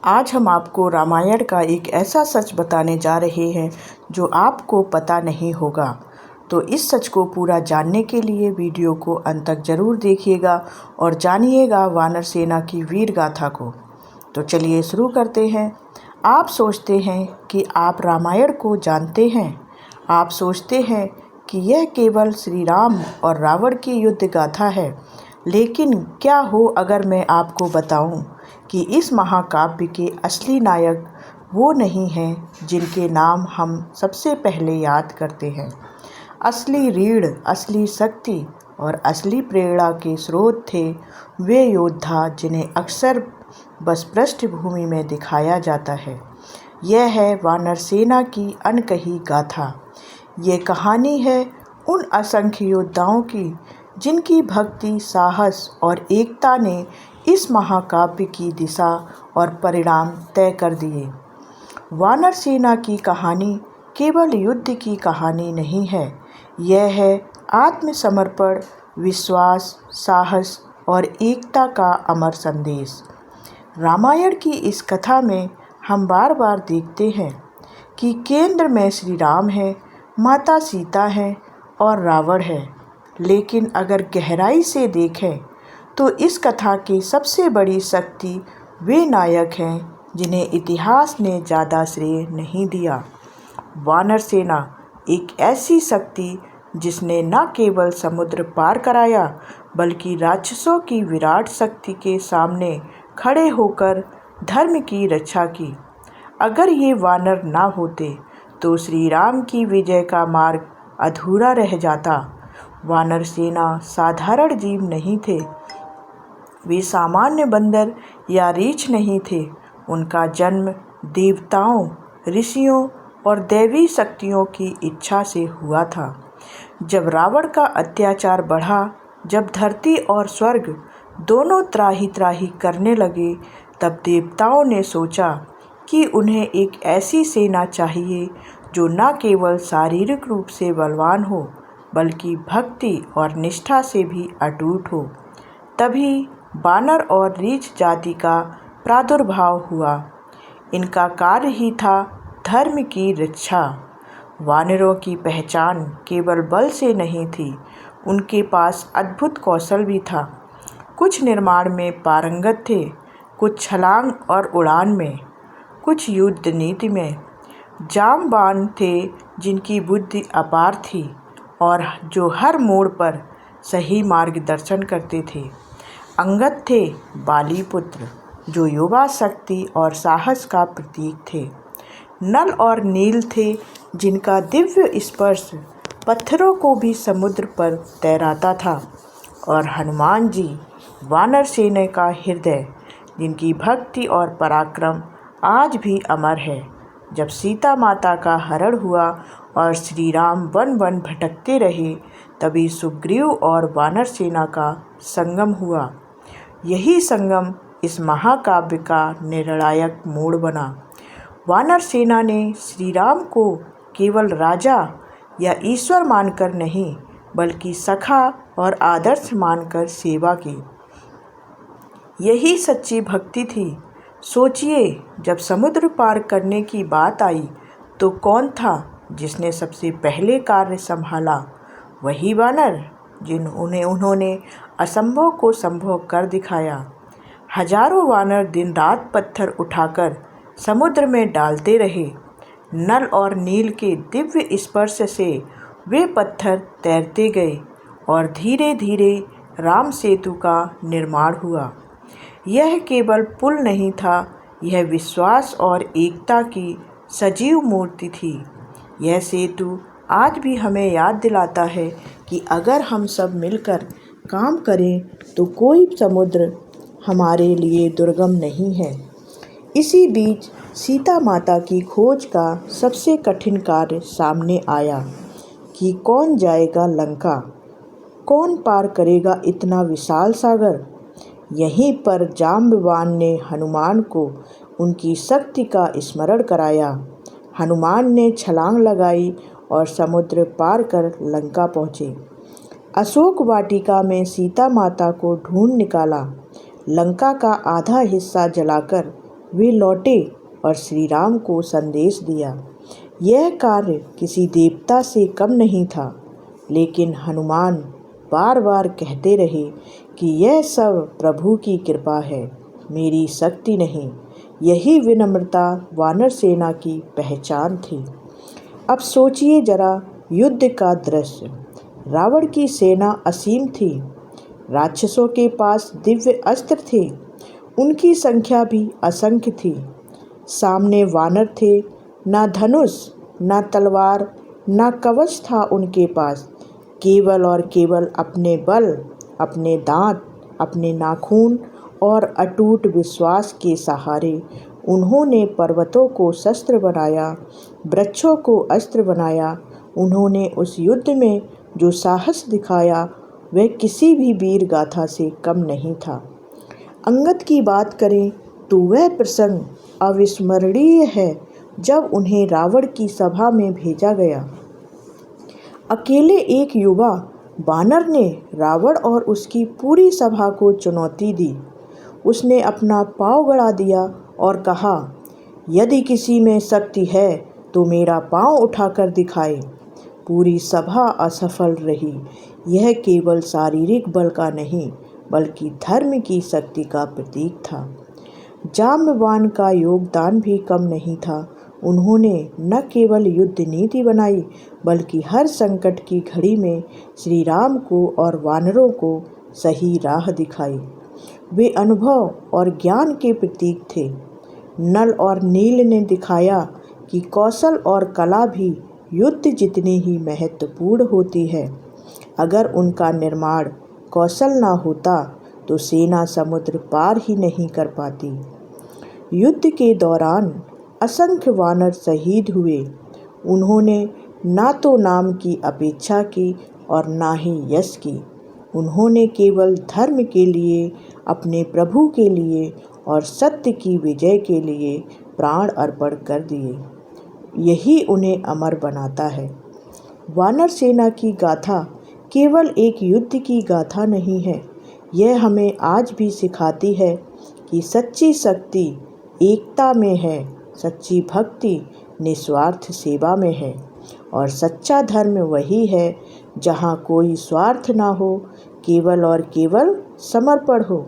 आज हम आपको रामायण का एक ऐसा सच बताने जा रहे हैं जो आपको पता नहीं होगा। तो इस सच को पूरा जानने के लिए वीडियो को अंत तक जरूर देखिएगा और जानिएगा वानर सेना की वीर गाथा को। तो चलिए शुरू करते हैं। आप सोचते हैं कि आप रामायण को जानते हैं। आप सोचते हैं कि यह केवल श्री राम और रावण की युद्ध गाथा है। लेकिन क्या हो अगर मैं आपको बताऊं कि इस महाकाव्य के असली नायक वो नहीं हैं जिनके नाम हम सबसे पहले याद करते हैं। असली रीढ़, असली शक्ति और असली प्रेरणा के स्रोत थे वे योद्धा जिन्हें अक्सर बस पृष्ठभूमि में दिखाया जाता है। यह है वानर सेना की अनकही गाथा। ये कहानी है उन असंख्य योद्धाओं की जिनकी भक्ति, साहस और एकता ने इस महाकाव्य की दिशा और परिणाम तय कर दिए। वानर सेना की कहानी केवल युद्ध की कहानी नहीं है, यह है आत्मसमर्पण, विश्वास, साहस और एकता का अमर संदेश। रामायण की इस कथा में हम बार बार देखते हैं कि केंद्र में श्री राम है, माता सीता है और रावण है। लेकिन अगर गहराई से देखें तो इस कथा की सबसे बड़ी शक्ति वे नायक हैं जिन्हें इतिहास ने ज़्यादा श्रेय नहीं दिया। वानर सेना एक ऐसी शक्ति जिसने न केवल समुद्र पार कराया बल्कि राक्षसों की विराट शक्ति के सामने खड़े होकर धर्म की रक्षा की। अगर ये वानर ना होते तो श्री राम की विजय का मार्ग अधूरा रह जाता। वानर सेना साधारण जीव नहीं थे, वे सामान्य बंदर या रीछ नहीं थे। उनका जन्म देवताओं, ऋषियों और दैवी शक्तियों की इच्छा से हुआ था। जब रावण का अत्याचार बढ़ा, जब धरती और स्वर्ग दोनों त्राही त्राही करने लगे, तब देवताओं ने सोचा कि उन्हें एक ऐसी सेना चाहिए जो न केवल शारीरिक रूप से बलवान हो बल्कि भक्ति और निष्ठा से भी अटूट हो। तभी वानर और रीछ जाति का प्रादुर्भाव हुआ। इनका कार्य ही था धर्म की रक्षा। वानरों की पहचान केवल बल से नहीं थी, उनके पास अद्भुत कौशल भी था। कुछ निर्माण में पारंगत थे, कुछ छलांग और उड़ान में, कुछ युद्ध नीति में। जांबाज थे जिनकी बुद्धि अपार थी और जो हर मोड़ पर सही मार्गदर्शन करते थे। अंगद थे बाली पुत्र जो युवा शक्ति और साहस का प्रतीक थे। नल और नील थे जिनका दिव्य स्पर्श पत्थरों को भी समुद्र पर तैराता था। और हनुमान जी वानर सेना का हृदय जिनकी भक्ति और पराक्रम आज भी अमर है। जब सीता माता का हरण हुआ और श्री राम वन वन भटकते रहे, तभी सुग्रीव और वानर सेना का संगम हुआ। यही संगम इस महाकाव्य का निर्णायक मोड़ बना। वानर सेना ने श्री राम को केवल राजा या ईश्वर मानकर नहीं बल्कि सखा और आदर्श मानकर सेवा की। यही सच्ची भक्ति थी। सोचिए, जब समुद्र पार करने की बात आई तो कौन था जिसने सबसे पहले कार्य संभाला? वही वानर उन्होंने असंभव को संभव कर दिखाया। हजारों वानर दिन रात पत्थर उठाकर समुद्र में डालते रहे। नल और नील के दिव्य स्पर्श से वे पत्थर तैरते गए और धीरे धीरे राम सेतु का निर्माण हुआ। यह केवल पुल नहीं था, यह विश्वास और एकता की सजीव मूर्ति थी। यह सेतु आज भी हमें याद दिलाता है कि अगर हम सब मिलकर काम करें तो कोई समुद्र हमारे लिए दुर्गम नहीं है। इसी बीच सीता माता की खोज का सबसे कठिन कार्य सामने आया कि कौन जाएगा लंका, कौन पार करेगा इतना विशाल सागर। यहीं पर जांबवान ने हनुमान को उनकी शक्ति का स्मरण कराया। हनुमान ने छलांग लगाई और समुद्र पार कर लंका पहुँचे। अशोक वाटिका में सीता माता को ढूंढ निकाला। लंका का आधा हिस्सा जलाकर वे लौटे और श्री राम को संदेश दिया। यह कार्य किसी देवता से कम नहीं था, लेकिन हनुमान बार बार कहते रहे कि यह सब प्रभु की कृपा है, मेरी शक्ति नहीं। यही विनम्रता वानर सेना की पहचान थी। अब सोचिए जरा युद्ध का दृश्य। रावण की सेना असीम थी। राक्षसों के पास दिव्य अस्त्र थे, उनकी संख्या भी असंख्य थी। सामने वानर थे, ना धनुष, ना तलवार, ना कवच था उनके पास। केवल और केवल अपने बल, अपने दांत, अपने नाखून और अटूट विश्वास के सहारे उन्होंने पर्वतों को शस्त्र बनाया, वृक्षों को अस्त्र बनाया। उन्होंने उस युद्ध में जो साहस दिखाया वह किसी भी वीर गाथा से कम नहीं था। अंगद की बात करें तो वह प्रसंग अविस्मरणीय है जब उन्हें रावण की सभा में भेजा गया। अकेले एक युवा वानर ने रावण और उसकी पूरी सभा को चुनौती दी। उसने अपना पाँव गड़ा दिया और कहा, यदि किसी में शक्ति है तो मेरा पाँव उठाकर दिखाए। पूरी सभा असफल रही। यह केवल शारीरिक बल का नहीं, बल्कि धर्म की शक्ति का प्रतीक था। जाम्बवान का योगदान भी कम नहीं था। उन्होंने न केवल युद्ध नीति बनाई, बल्कि हर संकट की घड़ी में श्री राम को और वानरों को सही राह दिखाई। वे अनुभव और ज्ञान के प्रतीक थे। नल और नील ने दिखाया कि कौशल और कला भी युद्ध जितनी ही महत्वपूर्ण होती है। अगर उनका निर्माण कौशल ना होता तो सेना समुद्र पार ही नहीं कर पाती। युद्ध के दौरान असंख्य वानर शहीद हुए। उन्होंने ना तो नाम की अपेक्षा की और ना ही यश की। उन्होंने केवल धर्म के लिए, अपने प्रभु के लिए और सत्य की विजय के लिए प्राण अर्पण कर दिए। यही उन्हें अमर बनाता है। वानर सेना की गाथा केवल एक युद्ध की गाथा नहीं है, यह हमें आज भी सिखाती है कि सच्ची शक्ति एकता में है, सच्ची भक्ति निस्वार्थ सेवा में है और सच्चा धर्म वही है जहाँ कोई स्वार्थ ना हो, केवल और केवल समर्पण हो।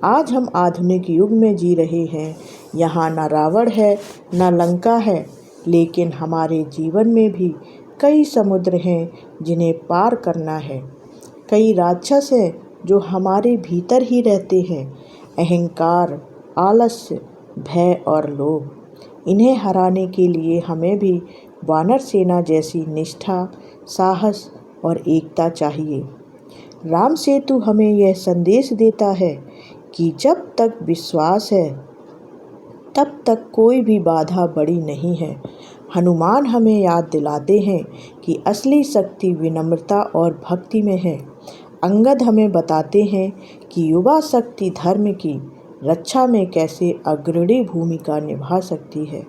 आज हम आधुनिक युग में जी रहे हैं। यहाँ न रावण है, न लंका है, लेकिन हमारे जीवन में भी कई समुद्र हैं जिन्हें पार करना है। कई राक्षस हैं जो हमारे भीतर ही रहते हैं। अहंकार, आलस्य, भय और लोभ। इन्हें हराने के लिए हमें भी वानर सेना जैसी निष्ठा, साहस और एकता चाहिए। राम सेतु हमें यह संदेश देता है कि जब तक विश्वास है तब तक कोई भी बाधा बड़ी नहीं है। हनुमान हमें याद दिलाते हैं कि असली शक्ति विनम्रता और भक्ति में है। अंगद हमें बताते हैं कि युवा शक्ति धर्म की रक्षा में कैसे अग्रणी भूमिका निभा सकती है।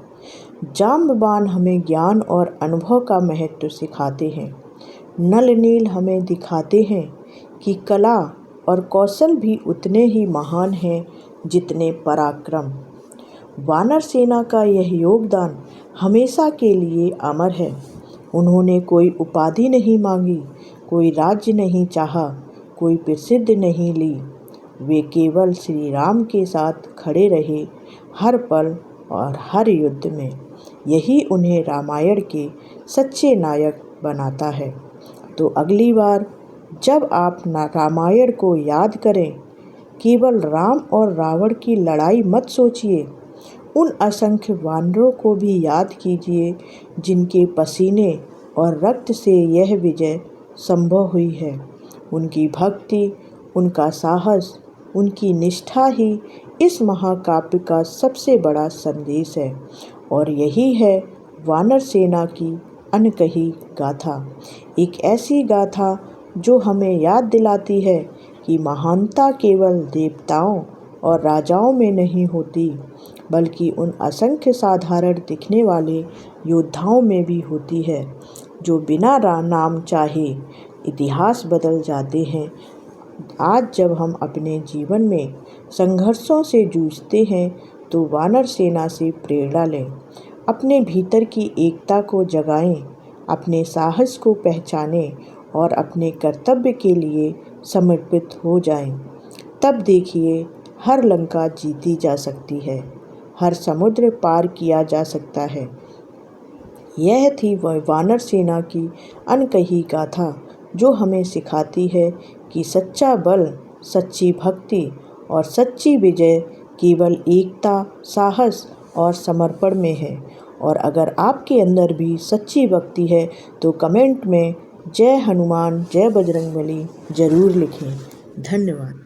जाम्बवान हमें ज्ञान और अनुभव का महत्व सिखाते हैं। नल नील हमें दिखाते हैं कि कला और कौशल भी उतने ही महान हैं जितने पराक्रम। वानर सेना का यह योगदान हमेशा के लिए अमर है। उन्होंने कोई उपाधि नहीं मांगी, कोई राज्य नहीं चाहा, कोई प्रसिद्धि नहीं ली। वे केवल श्री राम के साथ खड़े रहे, हर पल और हर युद्ध में। यही उन्हें रामायण के सच्चे नायक बनाता है। तो अगली बार जब आप रामायण को याद करें, केवल राम और रावण की लड़ाई मत सोचिए। उन असंख्य वानरों को भी याद कीजिए जिनके पसीने और रक्त से यह विजय संभव हुई है। उनकी भक्ति, उनका साहस, उनकी निष्ठा ही इस महाकाव्य का सबसे बड़ा संदेश है। और यही है वानर सेना की अनकही गाथा। एक ऐसी गाथा जो हमें याद दिलाती है कि महानता केवल देवताओं और राजाओं में नहीं होती, बल्कि उन असंख्य साधारण दिखने वाले योद्धाओं में भी होती है जो बिना नाम चाहे इतिहास बदल जाते हैं। आज जब हम अपने जीवन में संघर्षों से जूझते हैं तो वानर सेना से प्रेरणा लें, अपने भीतर की एकता को जगाएं, अपने साहस को पहचानें और अपने कर्तव्य के लिए समर्पित हो जाएं। तब देखिए, हर लंका जीती जा सकती है, हर समुद्र पार किया जा सकता है। यह थी वह वानर सेना की अनकही गाथा, जो हमें सिखाती है कि सच्चा बल, सच्ची भक्ति और सच्ची विजय केवल एकता, साहस और समर्पण में है। और अगर आपके अंदर भी सच्ची भक्ति है तो कमेंट में जय हनुमान, जय बजरंगबली ज़रूर लिखें। धन्यवाद।